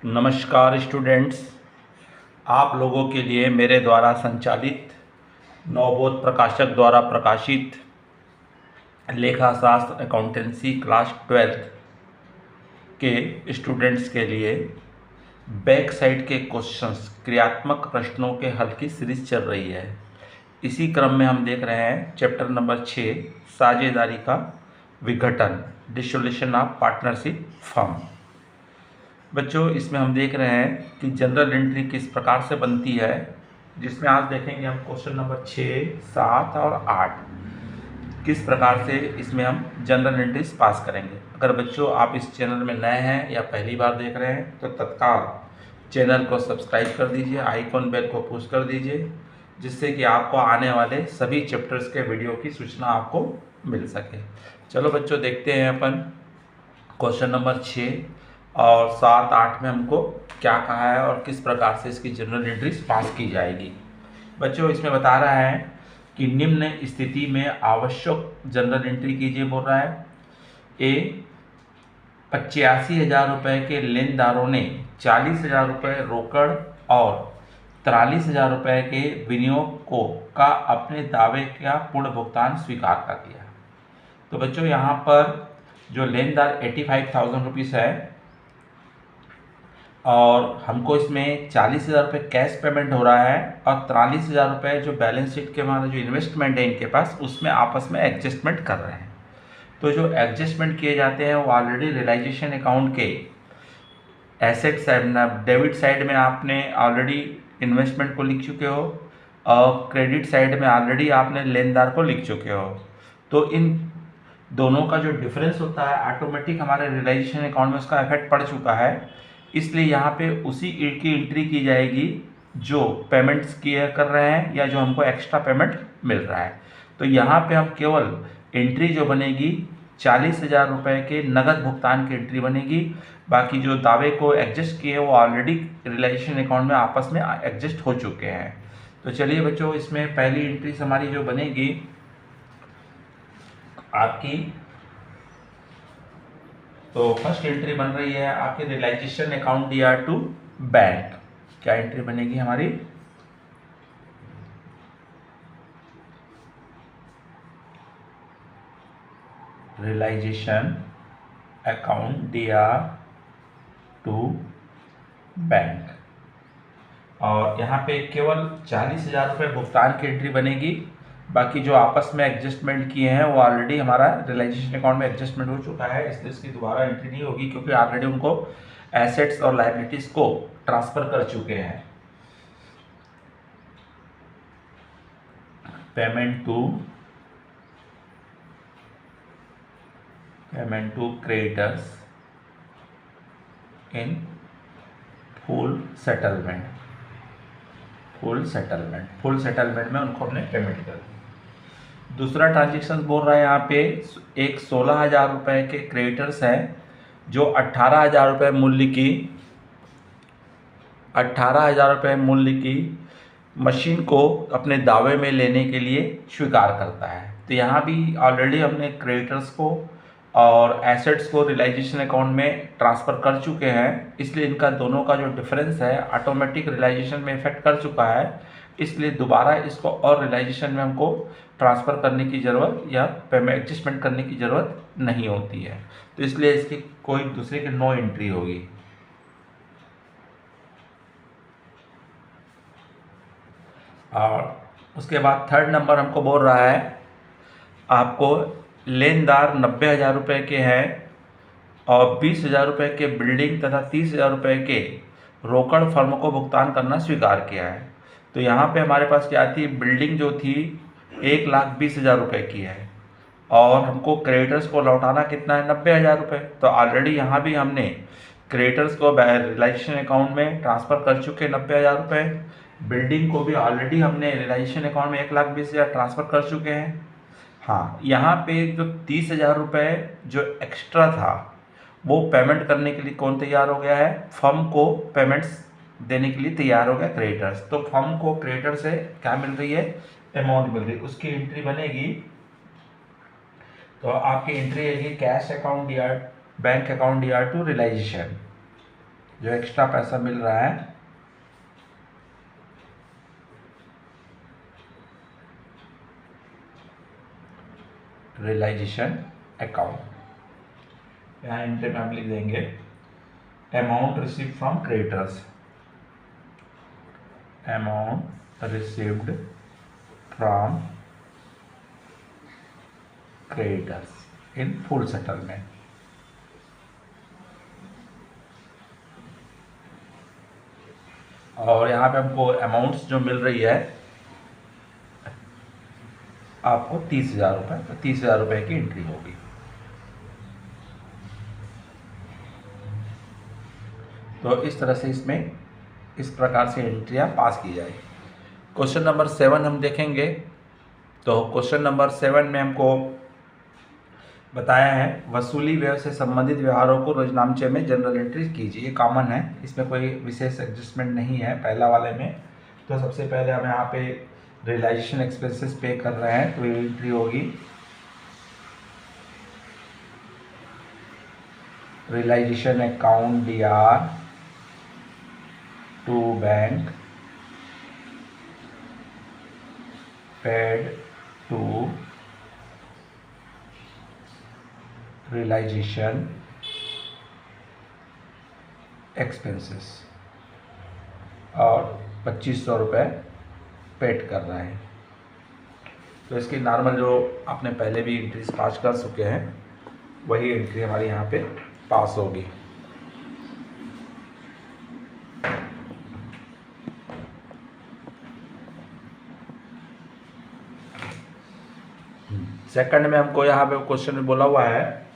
नमस्कार स्टूडेंट्स, आप लोगों के लिए मेरे द्वारा संचालित नवबोध प्रकाशक द्वारा प्रकाशित लेखाशास्त्र अकाउंटेंसी क्लास 12th के स्टूडेंट्स के लिए बैक साइड के क्वेश्चंस क्रियात्मक प्रश्नों के हल की सीरीज चल रही है। इसी क्रम में हम देख रहे हैं चैप्टर नंबर 6 साझेदारी का विघटन, डिसोल्यूशन ऑफ पार्टनरशिप फर्म। बच्चों, इसमें हम देख रहे हैं कि जनरल एंट्री किस प्रकार से बनती है, जिसमें आज देखेंगे हम क्वेश्चन नंबर 6, 7 और 8 किस प्रकार से इसमें हम जनरल एंट्रीज पास करेंगे। अगर बच्चों आप इस चैनल में नए हैं या पहली बार देख रहे हैं तो तत्काल चैनल को सब्सक्राइब कर दीजिए, आइकॉन बेल को पुश कर दीजिए, जिससे कि आपको आने वाले सभी चैप्टर्स के वीडियो की सूचना आपको मिल सके। चलो बच्चों, देखते हैं अपन क्वेश्चन नंबर 6 और 7, 8 में हमको क्या कहा है और किस प्रकार से इसकी जनरल एंट्रीज पास की जाएगी। बच्चों, इसमें बता रहा है कि निम्न स्थिति में आवश्यक जनरल एंट्री कीजिए, बोल रहा है। ए, 85,000 रुपये के लेनदारों ने 40,000 रुपये रोकड़ और 43,000 रुपये के विनियोग को का अपने दावे का पूर्ण भुगतान स्वीकार कर लिया। तो बच्चों, यहाँ पर जो लेनदार 85,000 रुपीज़ है और हमको इसमें 40,000 रुपये कैश पेमेंट हो रहा है और 43,000 रुपये जो बैलेंस शीट के हमारा जो इन्वेस्टमेंट है इनके पास, उसमें आपस में एडजस्टमेंट कर रहे हैं। तो जो एडजस्टमेंट किए जाते हैं वो ऑलरेडी रियलाइजेशन अकाउंट के एसेट साइड, डेबिट साइड में आपने ऑलरेडी इन्वेस्टमेंट को लिख चुके हो और क्रेडिट साइड में ऑलरेडी आपने लेनदार को लिख चुके हो। तो इन दोनों का जो डिफरेंस होता है ऑटोमेटिक हमारे रियलाइजेशन अकाउंट में उसका इफेक्ट पड़ चुका है, इसलिए यहाँ पे उसी की एंट्री की जाएगी जो पेमेंट्स किए कर रहे हैं या जो हमको एक्स्ट्रा पेमेंट मिल रहा है। तो यहाँ पे हम केवल एंट्री जो बनेगी 40,000 रुपये के नगद भुगतान की एंट्री बनेगी। बाकी जो दावे को एडजस्ट किए वो ऑलरेडी रियलाइजेशन अकाउंट में आपस में एडजस्ट हो चुके हैं। तो चलिए बच्चों, इसमें पहली एंट्री हमारी जो बनेगी आपकी, तो फर्स्ट एंट्री बन रही है आपके realisation account DR to bank. क्या एंट्री बनेगी हमारी? Realisation account DR to bank और यहाँ पे केवल 40,000 रुपये भुगतान की एंट्री बनेगी। बाकी जो आपस में एडजस्टमेंट किए हैं वो ऑलरेडी हमारा रियलाइजेशन अकाउंट में एडजस्टमेंट हो चुका है, इसलिए इसकी दोबारा एंट्री नहीं होगी क्योंकि ऑलरेडी उनको एसेट्स और लायबिलिटीज को ट्रांसफर कर चुके हैं। Payment to creditors in full settlement में उनको हमने पेमेंट कर दी। दूसरा ट्रांजेक्शन बोल रहा है यहाँ पे एक 16,000 रुपये के क्रेडिटर्स हैं जो 18,000 रुपये मूल्य की मशीन को अपने दावे में लेने के लिए स्वीकार करता है। तो यहाँ भी ऑलरेडी हमने क्रेडिटर्स को और एसेट्स को रियलाइजेशन अकाउंट में ट्रांसफ़र कर चुके हैं, इसलिए इनका दोनों का जो डिफरेंस है ऑटोमेटिक रियलाइजेशन में इफेक्ट कर चुका है, इसलिए दोबारा इसको और रियलाइजेशन में हमको ट्रांसफ़र करने की ज़रूरत या पेमेंट एडजस्टमेंट करने की ज़रूरत नहीं होती है। तो इसलिए इसकी कोई दूसरे की नो एंट्री होगी। और उसके बाद थर्ड नंबर हमको बोल रहा है आपको लेनदार 90,000 रुपये के हैं और 20,000 रुपये के बिल्डिंग तथा 30,000 रुपये के रोकड़ फर्म को भुगतान करना स्वीकार किया है। तो यहाँ पे हमारे पास क्या आती है, बिल्डिंग जो थी 1,20,000 रुपये की है और हमको क्रेडिटर्स को लौटाना कितना है, 90,000 रुपये। तो ऑलरेडी यहाँ भी हमने क्रेडिटर्स को रियलाइजेशन अकाउंट में ट्रांसफ़र कर चुके 90,000 रुपये, बिल्डिंग को भी ऑलरेडी हमने रियलाइजेशन अकाउंट में 1,20,000 ट्रांसफ़र कर चुके हैं। हाँ, यहाँ पे जो 30,000 रुपये जो एक्स्ट्रा था वो पेमेंट करने के लिए कौन तैयार हो गया है, फर्म को पेमेंट्स देने के लिए तैयार हो गया क्रेडिटर्स। तो फर्म को क्रेडिटर से क्या मिल रही है, अमाउंट मिल रही है, उसकी एंट्री बनेगी। तो आपकी एंट्री है cash account DR bank account DR to realisation. जो एक्स्ट्रा पैसा मिल रहा है रियलाइजेशन अकाउंट, यहाँ एंट्री में हम लिख देंगे amount received from creditors, amount received from creditors in full settlement. और यहाँ पे हमको अमाउंट्स जो मिल रही है आपको 30,000 रुपये, तो 30,000 रुपये की एंट्री होगी। तो इस तरह से इसमें इस प्रकार से एंट्रियाँ पास की जाए। क्वेश्चन नंबर 7 हम देखेंगे। तो क्वेश्चन नंबर 7 में हमको बताया है वसूली व्यय से संबंधित व्यवहारों को रोजनामचे में जनरल एंट्री कीजिए। ये कॉमन है, इसमें कोई विशेष एडजस्टमेंट नहीं है पहला वाले में। तो सबसे पहले हम यहाँ पे रियलाइजेशन एक्सपेंसेस पे कर रहे हैं, तो ये एंट्री होगी realisation account DR to bank paid to realisation expenses, और 2500 रुपये पेड कर रहे हैं। तो इसकी नॉर्मल जो आपने पहले भी एंट्रीज पास कर चुके हैं वही एंट्री हमारी यहाँ पे पास होगी। सेकंड में हमको यहाँ पे क्वेश्चन में बोला हुआ है,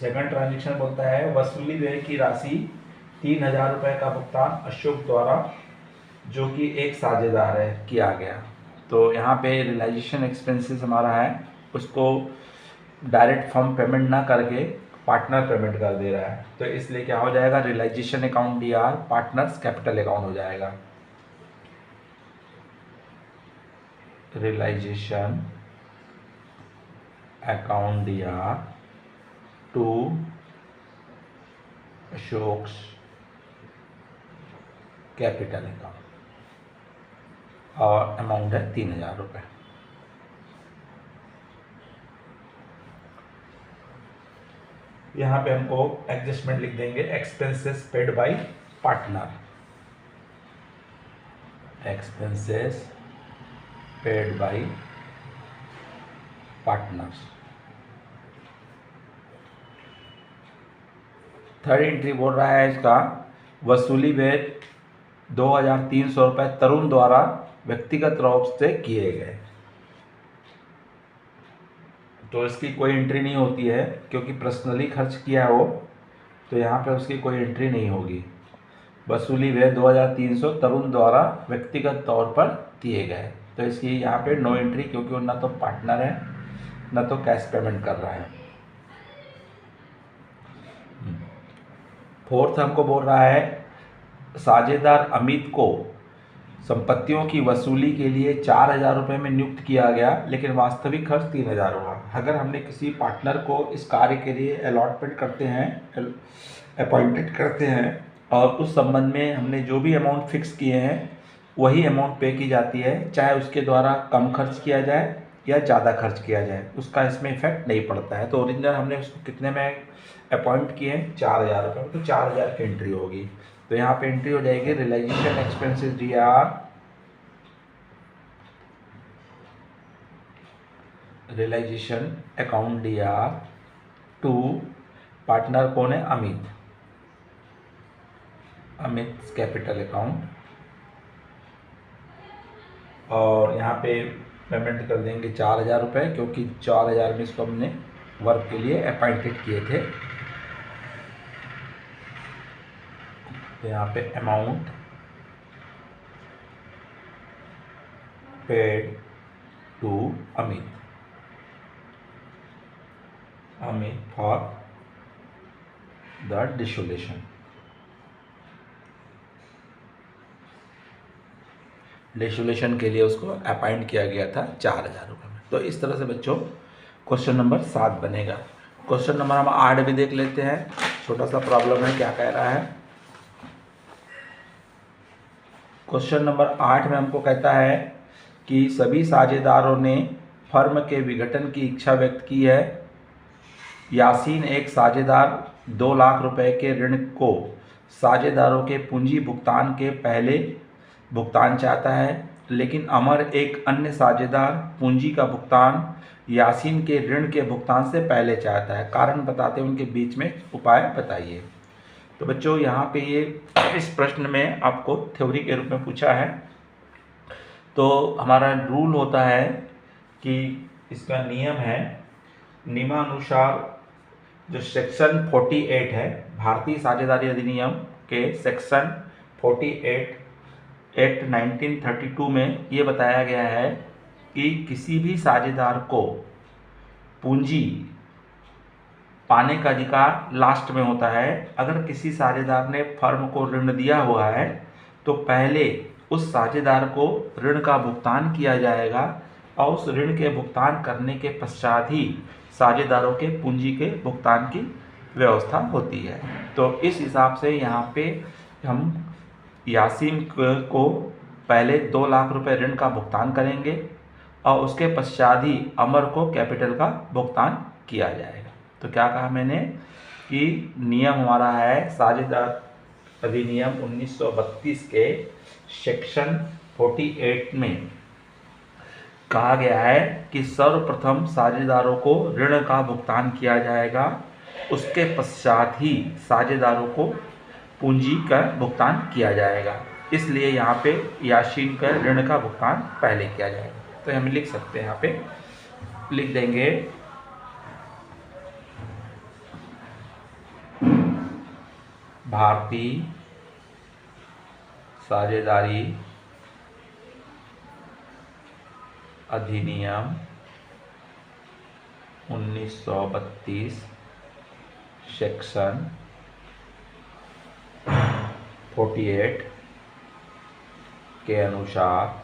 सेकंड ट्रांजेक्शन बोलता है वसूली व्यय की राशि 3,000 रुपये का भुगतान अशोक द्वारा जो कि एक साझेदार है किया गया। तो यहाँ पे रियलाइजेशन एक्सपेंसेस हमारा है, उसको डायरेक्ट फर्म पेमेंट ना करके पार्टनर पेमेंट कर दे रहा है। तो इसलिए क्या हो जाएगा, realisation account DR partners capital account हो जाएगा। Realisation account DR to Ashok capital account, और अमाउंट है 3,000 रुपये। यहाँ पे हमको एडजस्टमेंट लिख देंगे expenses paid by partner, expenses paid by partners. Third entry बोल रहा है इसका वसूली व्यय 2,300 रुपये तरुण द्वारा व्यक्तिगत रूप से किए गए। तो इसकी कोई एंट्री नहीं होती है क्योंकि पर्सनली खर्च किया हो, तो यहाँ पे उसकी कोई एंट्री नहीं होगी। वसूली व्यय 2,300 तरुण द्वारा व्यक्तिगत तौर पर दिए गए, तो इसकी यहाँ पे नो एंट्री, क्योंकि वो ना तो पार्टनर है ना तो कैश पेमेंट कर रहा है। फोर्थ हमको बोल रहा है साझेदार अमित को संपत्तियों की वसूली के लिए 4,000 रुपये में नियुक्त किया गया, लेकिन वास्तविक खर्च 3,000 हुआ। अगर हमने किसी पार्टनर को इस कार्य के लिए अलॉटमेंट करते हैं, अपॉइंटेड करते हैं, और उस संबंध में हमने जो भी अमाउंट फिक्स किए हैं वही अमाउंट पे की जाती है, चाहे उसके द्वारा कम खर्च किया जाए या ज़्यादा खर्च किया जाए, उसका इसमें इफेक्ट नहीं पड़ता है। तो ओरिजिनल हमने उसको कितने में अपॉइंट किए हैं, 4,000 रुपये, तो 4,000 की एंट्री होगी। तो यहाँ पे एंट्री हो जाएगी realisation expenses DR, realisation account DR to partner कौन है, अमित, अमित कैपिटल अकाउंट, और यहाँ पे पेमेंट कर देंगे 4,000 रुपये, क्योंकि 4,000 में इसको हमने वर्क के लिए अपॉइंटेड किए थे। तो यहाँ पे amount paid to Amit, Amit for the dissolution. Dissolution के लिए उसको अपॉइंट किया गया था 4,000 रुपये में। तो इस तरह से बच्चों क्वेश्चन नंबर 7 बनेगा। क्वेश्चन नंबर हम 8 भी देख लेते हैं, छोटा सा प्रॉब्लम है, क्या कह रहा है। क्वेश्चन नंबर 8 में हमको कहता है कि सभी साझेदारों ने फर्म के विघटन की इच्छा व्यक्त की है। यासीन एक साझेदार 2 लाख रुपए के ऋण को साझेदारों के पूंजी भुगतान के पहले भुगतान चाहता है, लेकिन अमर एक अन्य साझेदार पूंजी का भुगतान यासीन के ऋण के भुगतान से पहले चाहता है। कारण बताते हैं उनके बीच में उपाय बताइए। तो बच्चों यहाँ पे ये इस प्रश्न में आपको थ्योरी के रूप में पूछा है। तो हमारा रूल होता है कि इसका नियम है, नियमानुसार जो सेक्शन 48 है भारतीय साझेदारी अधिनियम के सेक्शन 48 एक्ट 1932 में ये बताया गया है कि किसी भी साझेदार को पूंजी पाने का अधिकार लास्ट में होता है। अगर किसी साझेदार ने फर्म को ऋण दिया हुआ है तो पहले उस साझेदार को ऋण का भुगतान किया जाएगा और उस ऋण के भुगतान करने के पश्चात ही साझेदारों के पूंजी के भुगतान की व्यवस्था होती है। तो इस हिसाब से यहाँ पे हम यासीन को पहले 2 लाख रुपए ऋण का भुगतान करेंगे और उसके पश्चात ही अमर को कैपिटल का भुगतान किया जाएगा। तो क्या कहा मैंने कि नियम हमारा है साझेदार अधिनियम 1932 के सेक्शन 48 में कहा गया है कि सर्वप्रथम साझेदारों को ऋण का भुगतान किया जाएगा, उसके पश्चात ही साझेदारों को पूंजी का भुगतान किया जाएगा। इसलिए यहाँ पे यासीन का ऋण का भुगतान पहले किया जाएगा। तो हम लिख सकते हैं, यहाँ पे लिख देंगे भारतीय साझेदारी अधिनियम 1932 सेक्शन 48 के अनुसार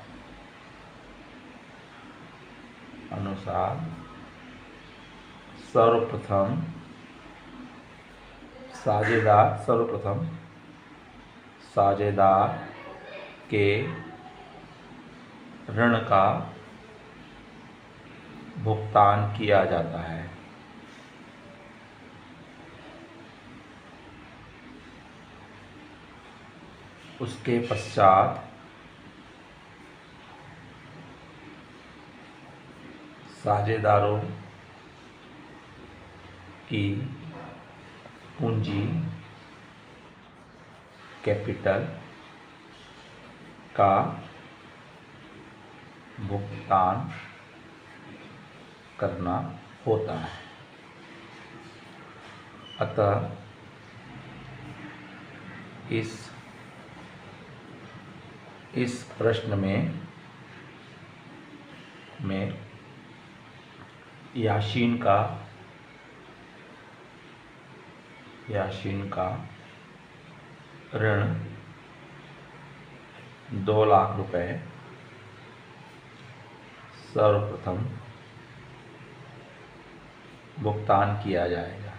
सर्वप्रथम साझेदार के ऋण का भुगतान किया जाता है। उसके पश्चात साझेदारों की पूंजी कैपिटल का भुगतान करना होता है। अतः इस प्रश्न में यासीन का ऋण 2 लाख रुपए सर्वप्रथम भुगतान किया जाएगा।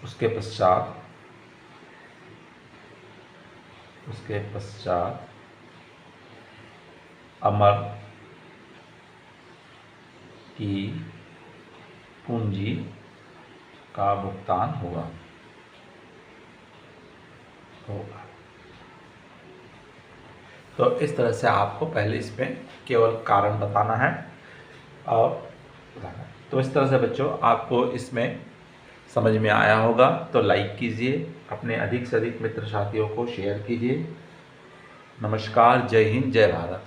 उसके पश्चात अमर की पूंजी का भुगतान होगा। तो इस तरह से आपको पहले इसमें केवल कारण बताना है और तो इस तरह से बच्चों आपको इसमें समझ में आया होगा। तो लाइक कीजिए, अपने अधिक से अधिक मित्र साथियों को शेयर कीजिए। नमस्कार, जय हिंद, जय भारत।